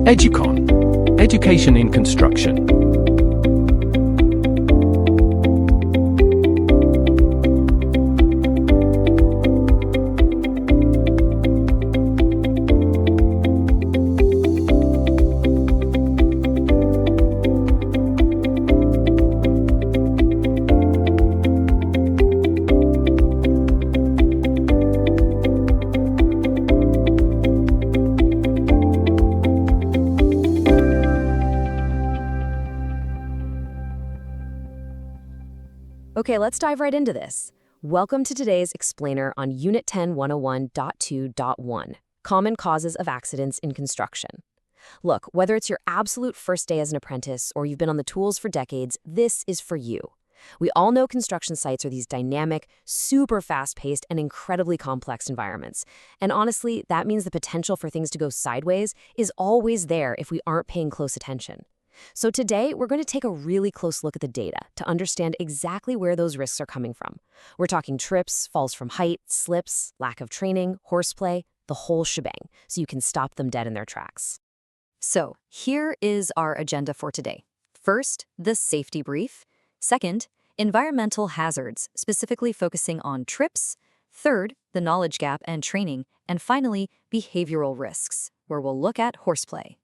Educon. Education in Construction. Okay, let's dive right into this. Welcome to today's explainer on Unit 10 101.2.1, Common Causes of Accidents in Construction. Look, whether it's your absolute first day as an apprentice or you've been on the tools for decades, this is for you. We all know construction sites are these dynamic, super fast-paced, and incredibly complex environments. And honestly, that means the potential for things to go sideways is always there if we aren't paying close attention. So today, we're going to take a really close look at the data to understand exactly where those risks are coming from. We're talking trips, falls from height, slips, lack of training, horseplay, the whole shebang, so you can stop them dead in their tracks. So, here is our agenda for today. First, the safety brief. Second, environmental hazards, specifically focusing on trips. Third, the knowledge gap and training. And finally, behavioral risks, where we'll look at horseplay.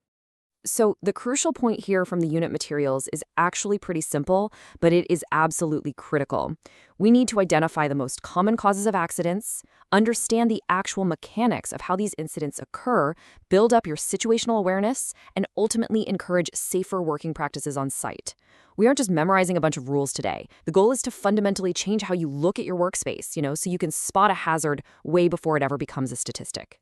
So the crucial point here from the unit materials is actually pretty simple, but it is absolutely critical. We need to identify the most common causes of accidents, understand the actual mechanics of how these incidents occur, build up your situational awareness, and ultimately encourage safer working practices on site. We aren't just memorizing a bunch of rules today. The goal is to fundamentally change how you look at your workspace, so you can spot a hazard way before it ever becomes a statistic.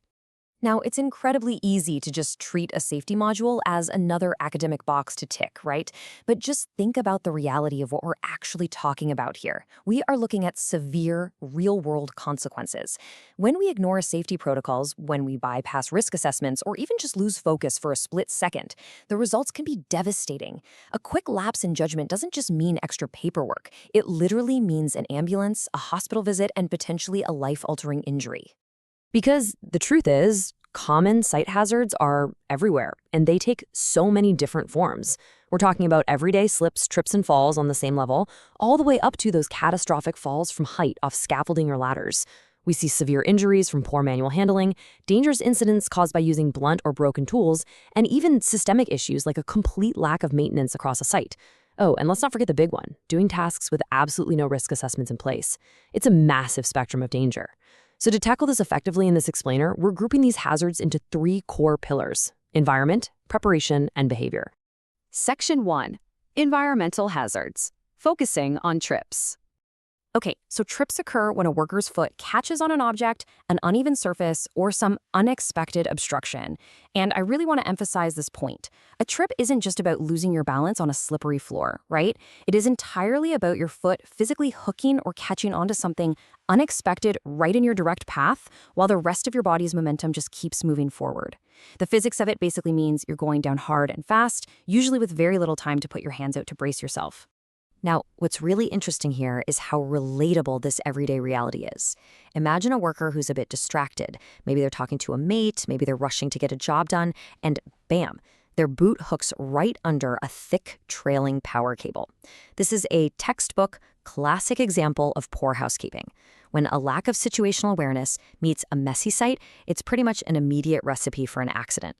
Now, it's incredibly easy to just treat a safety module as another academic box to tick, right? But just think about the reality of what we're actually talking about here. We are looking at severe, real-world consequences. When we ignore safety protocols, when we bypass risk assessments, or even just lose focus for a split second, the results can be devastating. A quick lapse in judgment doesn't just mean extra paperwork. It literally means an ambulance, a hospital visit, and potentially a life-altering injury. Because the truth is, common site hazards are everywhere, and they take so many different forms. We're talking about everyday slips, trips, and falls on the same level, all the way up to those catastrophic falls from height off scaffolding or ladders. We see severe injuries from poor manual handling, dangerous incidents caused by using blunt or broken tools, and even systemic issues like a complete lack of maintenance across a site. Oh, and let's not forget the big one, doing tasks with absolutely no risk assessments in place. It's a massive spectrum of danger. So to tackle this effectively in this explainer, we're grouping these hazards into three core pillars: environment, preparation, and behavior. Section 1. Environmental hazards, focusing on trips. Okay, so trips occur when a worker's foot catches on an object, an uneven surface, or some unexpected obstruction. And I really want to emphasize this point. A trip isn't just about losing your balance on a slippery floor, right? It is entirely about your foot physically hooking or catching onto something unexpected right in your direct path, while the rest of your body's momentum just keeps moving forward. The physics of it basically means you're going down hard and fast, usually with very little time to put your hands out to brace yourself. Now, what's really interesting here is how relatable this everyday reality is. Imagine a worker who's a bit distracted. Maybe they're talking to a mate, maybe they're rushing to get a job done, and bam, their boot hooks right under a thick, trailing power cable. This is a textbook, classic example of poor housekeeping. When a lack of situational awareness meets a messy site, it's pretty much an immediate recipe for an accident.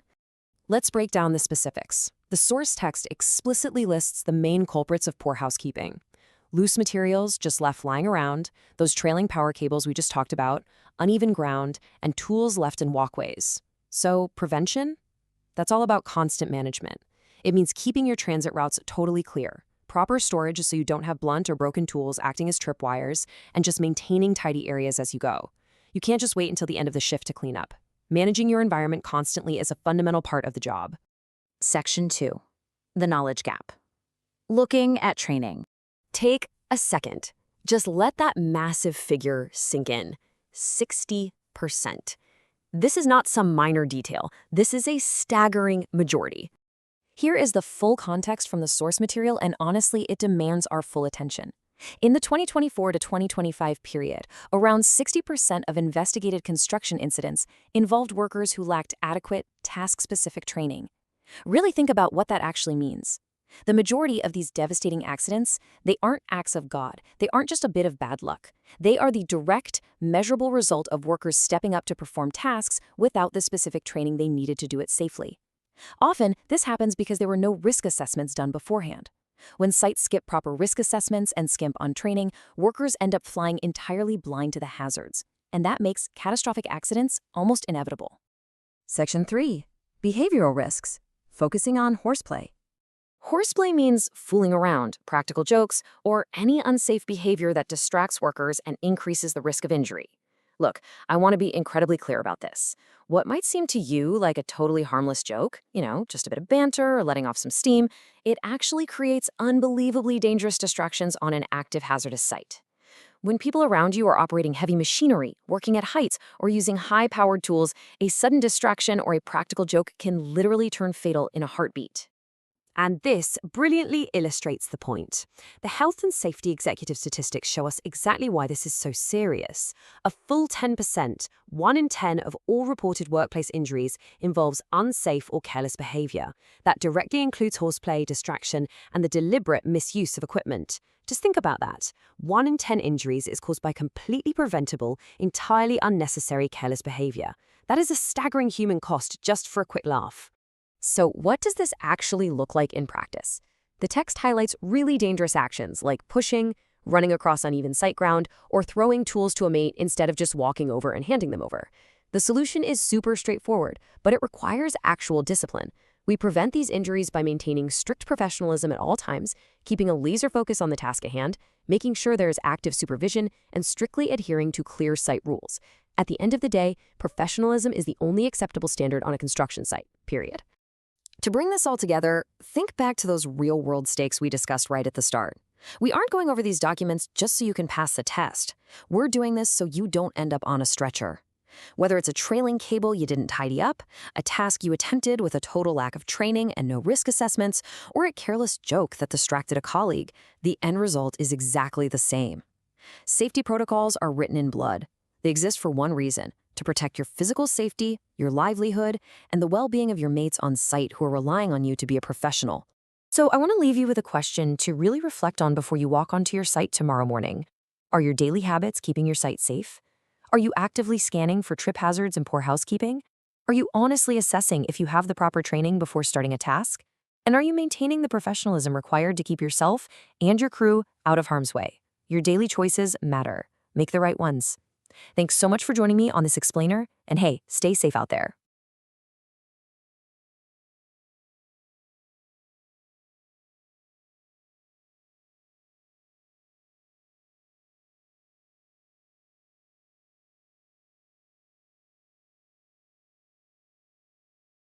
Let's break down the specifics. The source text explicitly lists the main culprits of poor housekeeping: loose materials just left lying around, those trailing power cables we just talked about, uneven ground, and tools left in walkways. So prevention? That's all about constant management. It means keeping your transit routes totally clear, proper storage so you don't have blunt or broken tools acting as tripwires, and just maintaining tidy areas as you go. You can't just wait until the end of the shift to clean up. Managing your environment constantly is a fundamental part of the job. Section 2. The knowledge gap. Looking at training. Take a second. Just let that massive figure sink in. 60%. This is not some minor detail. This is a staggering majority. Here is the full context from the source material, and honestly, it demands our full attention. In the 2024 to 2025 period, around 60% of investigated construction incidents involved workers who lacked adequate, task-specific training. Really think about what that actually means. The majority of these devastating accidents, they aren't acts of God. They aren't just a bit of bad luck. They are the direct, measurable result of workers stepping up to perform tasks without the specific training they needed to do it safely. Often, this happens because there were no risk assessments done beforehand. When sites skip proper risk assessments and skimp on training, workers end up flying entirely blind to the hazards, and that makes catastrophic accidents almost inevitable. Section 3. Behavioral risks. Focusing on horseplay. Horseplay means fooling around, practical jokes, or any unsafe behavior that distracts workers and increases the risk of injury. Look, I want to be incredibly clear about this. What might seem to you like a totally harmless joke, just a bit of banter or letting off some steam, it actually creates unbelievably dangerous distractions on an active hazardous site. When people around you are operating heavy machinery, working at heights, or using high-powered tools, a sudden distraction or a practical joke can literally turn fatal in a heartbeat. And this brilliantly illustrates the point. The health and safety executive statistics show us exactly why this is so serious. A full 10%, 1 in 10 of all reported workplace injuries involves unsafe or careless behavior. That directly includes horseplay, distraction, and the deliberate misuse of equipment. Just think about that. 1 in 10 injuries is caused by completely preventable, entirely unnecessary careless behavior. That is a staggering human cost just for a quick laugh. So what does this actually look like in practice? The text highlights really dangerous actions like pushing, running across uneven site ground, or throwing tools to a mate instead of just walking over and handing them over. The solution is super straightforward, but it requires actual discipline. We prevent these injuries by maintaining strict professionalism at all times, keeping a laser focus on the task at hand, making sure there is active supervision, and strictly adhering to clear site rules. At the end of the day, professionalism is the only acceptable standard on a construction site, period. To bring this all together, think back to those real-world stakes we discussed right at the start. We aren't going over these documents just so you can pass the test. We're doing this so you don't end up on a stretcher. Whether it's a trailing cable you didn't tidy up, a task you attempted with a total lack of training and no risk assessments, or a careless joke that distracted a colleague, the end result is exactly the same. Safety protocols are written in blood. They exist for one reason: to protect your physical safety, your livelihood, and the well-being of your mates on site who are relying on you to be a professional. So I want to leave you with a question to really reflect on before you walk onto your site tomorrow morning. Are your daily habits keeping your site safe? Are you actively scanning for trip hazards and poor housekeeping? Are you honestly assessing if you have the proper training before starting a task? And are you maintaining the professionalism required to keep yourself and your crew out of harm's way? Your daily choices matter. Make the right ones. Thanks so much for joining me on this explainer, and hey, stay safe out there.